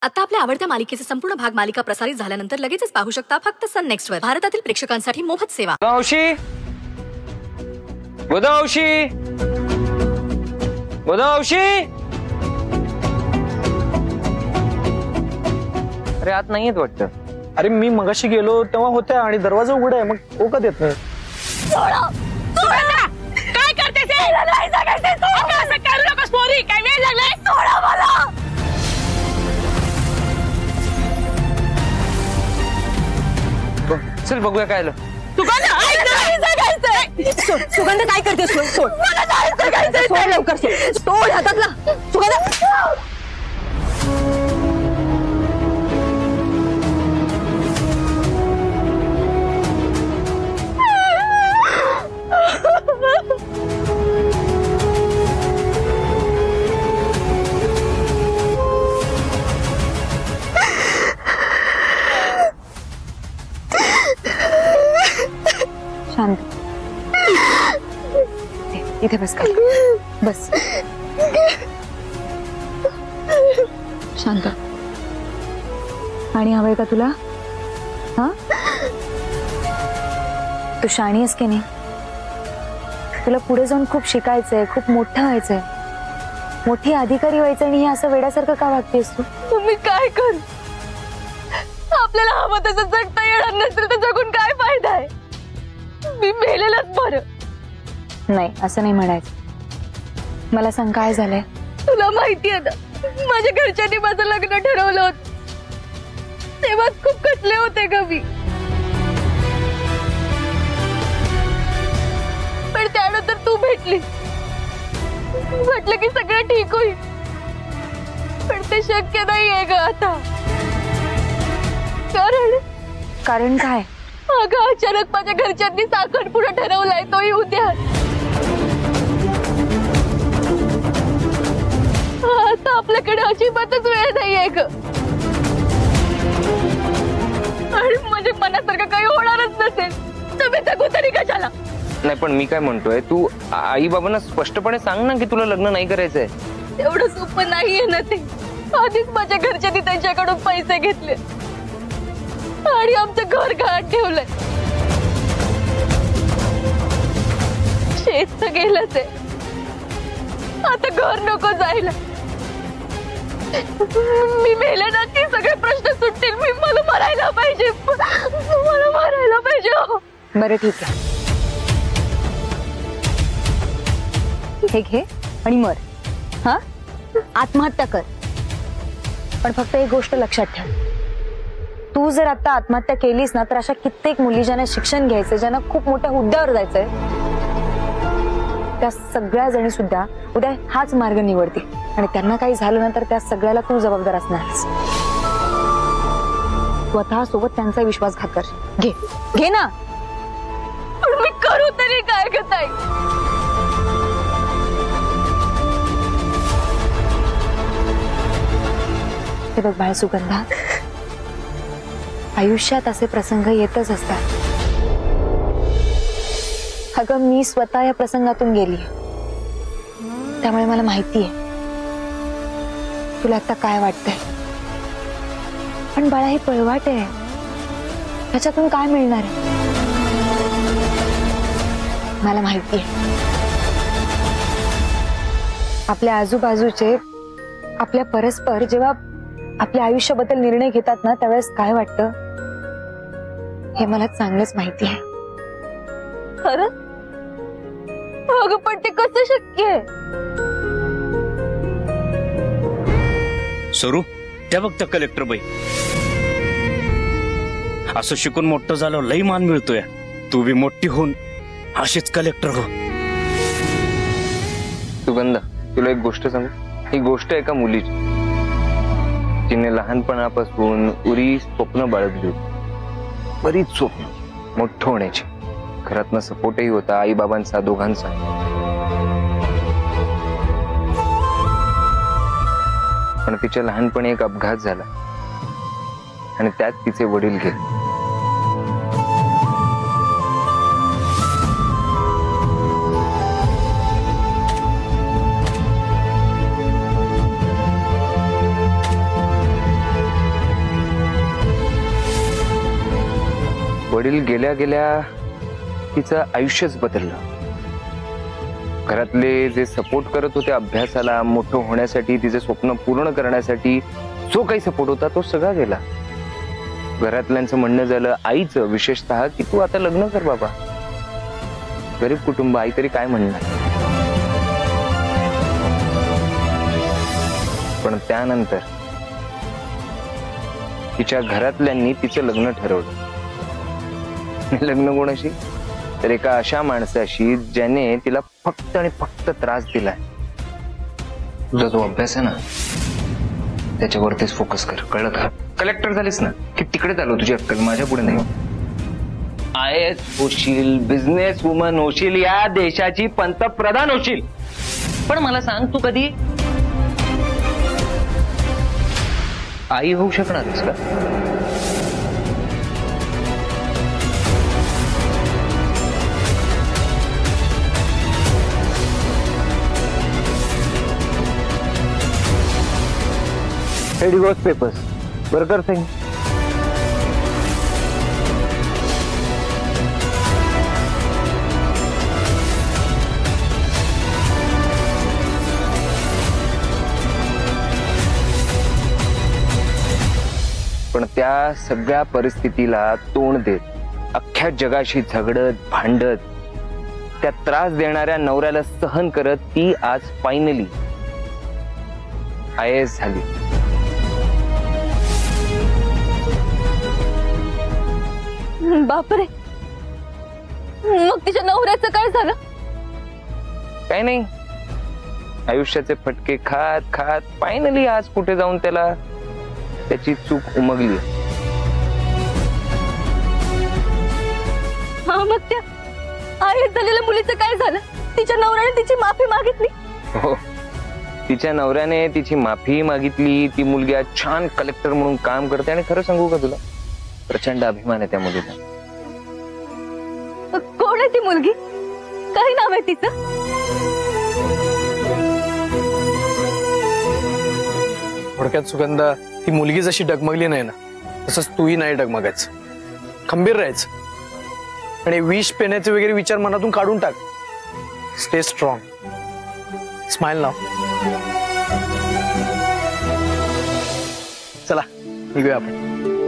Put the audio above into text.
आता आपल्या आवडत्या मालिकेचे संपूर्ण भाग मालिका प्रसारित झाल्यानंतर लगेचच पाहू शकता फक्त सन नेक्स्ट वर. भारतातील प्रेक्षकांसाठी मोफत सेवा. गोदावशी गोदावशी गोदावशी, अरे आत नाही येत वाटतं. अरे मी मगाशी गेलो तेव्हा होत्या आणि दरवाजा उघडा आहे, मग ओका देत नाही. काय करते ते? नाही सांगायचं तू. असं करू नकोस पोरी, काय वेळ लागलाय? सोडा मला. चल बघूया काय आलं. सुगंध काय करते? सोड मला नाही सांगायचं. सोड लवकर, सोड हातातला. सुगंध शांत, इथे बस. का बस शांत. पाणी हवंय का तुला? हा, तू शाणी आहेस की नाही? तुला पुढे जाऊन खूप शिकायचंय, खूप मोठं व्हायचंय, मोठी अधिकारी व्हायचं, आणि हे असं वेड्यासारखं का वागतेस तू? तुम्ही काय कर, आपल्याला हवं तसं जगता येणार नसेल तर जगून काय फायदा आहे? मी मेलेलंच बरं. नाही, असं नाही म्हणायचं. मला सांग, काय झालंय? तुला माहिती आहे ना, माझ्या घरच्यांनी माझं लग्न ठरवलं होतं, तेव्हा खूप खचले होते ग मी. पण त्यानंतर तू भेटली, म्हटलं की सगळं ठीक होईल, पण ते शक्य नाहीये ग आता. कारण काय? अगं अचानक माझ्या घरच्यांनी साखरपुडा ठरवलाय, तोही उद्या. आता आपल्याकडे अजिबातच वेळ नाहीये ग, आणि म्हणजे मनासारखं काही होणारच नसेल तर मी जगू तरी कशाला? नाही, पण मी काय म्हणतोय, तू आई बाबांना स्पष्टपणे सांग ना की तुला लग्न नाही करायचंय. एवढं सोपं नाहीये ना ते. आधीच माझ्या घरच्यांनी त्यांच्याकडून पैसे घेतले आणि आमचं घर गहाण ठेवलंय. शेत तर गेलंच आहे, आता घर नको जायला. मी मेले ना की सगळे प्रश्न सुटतील. मला मरायला पाहिजे, मला मरायला पाहिजे. बरं ठीक आहे, हे घे आणि मर. हा, आत्महत्या कर. पण फक्त एक गोष्ट लक्षात ठेव, तू जर आता आत्महत्या केलीस ना तर अशा कित्येक मुली ज्यांना शिक्षण घ्यायचं, ज्यांना खूप मोठ्या हुद्द्यावर जायचंय, त्या सगळ्या जणी सुद्धा उद्या हाच मार्ग निवडतील, आणि त्यांना काही झालं ना तर त्या सगळ्याला तू जबाबदार असणारस. स्वतः सोबत त्यांचा विश्वासघात कर. घे घे ना. पण मी करू तरी काय ग ताई? हे बघ बाळ सुगंधा, आयुष्यात असे प्रसंग येतच असतात. अगं मी स्वतः या प्रसंगातून गेली, त्यामुळे मला माहिती आहे तुला आता काय वाटतंय. पण बाळा, हे पळवाट आहे, त्याच्यातून काय मिळणार आहे? मला माहिती आहे आपल्या आजूबाजूचे, आपल्या परस्पर जेव्हा आपल्या आयुष्याबद्दल निर्णय घेतात ना त्यावेळेस काय वाटतं हे मला चांगलंच माहिती आहे. खरं? अगं पण ते कसं शक्य आहे? सरू, त्या बघता कलेक्टर बाई, असं शिकून मोठं झालं लई मान मिळतोय. तू बी मोठी होऊन अशीच कलेक्टर हो. सुगंध, तुला एक गोष्ट सांगू. ही गोष्ट एका मुलीची, तिने लहानपणापासून उरी स्वप्न बाळगली होती, बरीच स्वप्न, मोठं होण्याची. घरातनं सपोर्टही होता, आई बाबांचा, दोघांचा. पण तिच्या लहानपणी एक अपघात झाला आणि त्यात तिचे वडील गेले. वडील गेल्या गेल्या तिचं आयुष्यच बदललं. घरातले जे सपोर्ट करत होते अभ्यासाला, मोठं होण्यासाठी, तिचे स्वप्न पूर्ण करण्यासाठी जो काही सपोर्ट होता तो सगळा गेला. घरातल्यांचं म्हणणं झालं, आईचं विशेषतः, की तू आता लग्न कर बाबा. गरीब कुटुंब, आई तरी काय म्हणणार. पण त्यानंतर तिच्या घरातल्यांनी तिचं लग्न ठरवलं. लग्न कोणाशी? तर एका अशा माणसाशी ज्याने तिला फक्त आणि फक्त त्रास दिलाय. तुझा जो अभ्यास आहे ना त्याच्यावरतीच फोकस कर, कळलं का? कलेक्टर झालीस ना की तिकडे चालू तुझी अक्कल, माझ्या पुढे नाही. IAS होशील, बिझनेस वुमन होशील, या देशाची पंतप्रधान होशील. पण मला सांग, तू कधी आई होऊ शकणार आहेस का? हे डिवोर्स पेपर्स बरकर सिंग. पण त्या सगळ्या परिस्थितीला तोंड देत, अख्ख्या जगाशी झगडत भांडत, त्या त्रास देणाऱ्या नवऱ्याला सहन करत ती आज फायनली IAS झाली. बापरे, मग तिच्या नवऱ्याचं काय झालं? काही नाही, आयुष्याचे फटके खात खात फायनली आज कुठे जाऊन त्याला त्याची चूक उमगली. हा, मग त्या IAS झालेल्या मुलीचं काय झालं? तिच्या नवऱ्याने तिची माफी मागितली. हो, तिच्या नवऱ्याने तिची माफी मागितली. ती मुलगी आज छान कलेक्टर म्हणून काम करते. आणि खरं सांगू का तुला, प्रचंड अभिमान आहे त्या मुलीचा. कोण आहे ती मुलगी? काही नाव आहे तिचं? थोडक्यात सुगंधा, ती मुलगी जशी डगमगली नाही ना, तसंच तूही नाही डगमगायचं. खंबीर राहायचं आणि विष पेण्याचे वगैरे विचार मनातून काढून टाक. Stay strong. स्माइल नाव. चला निघूया आपण.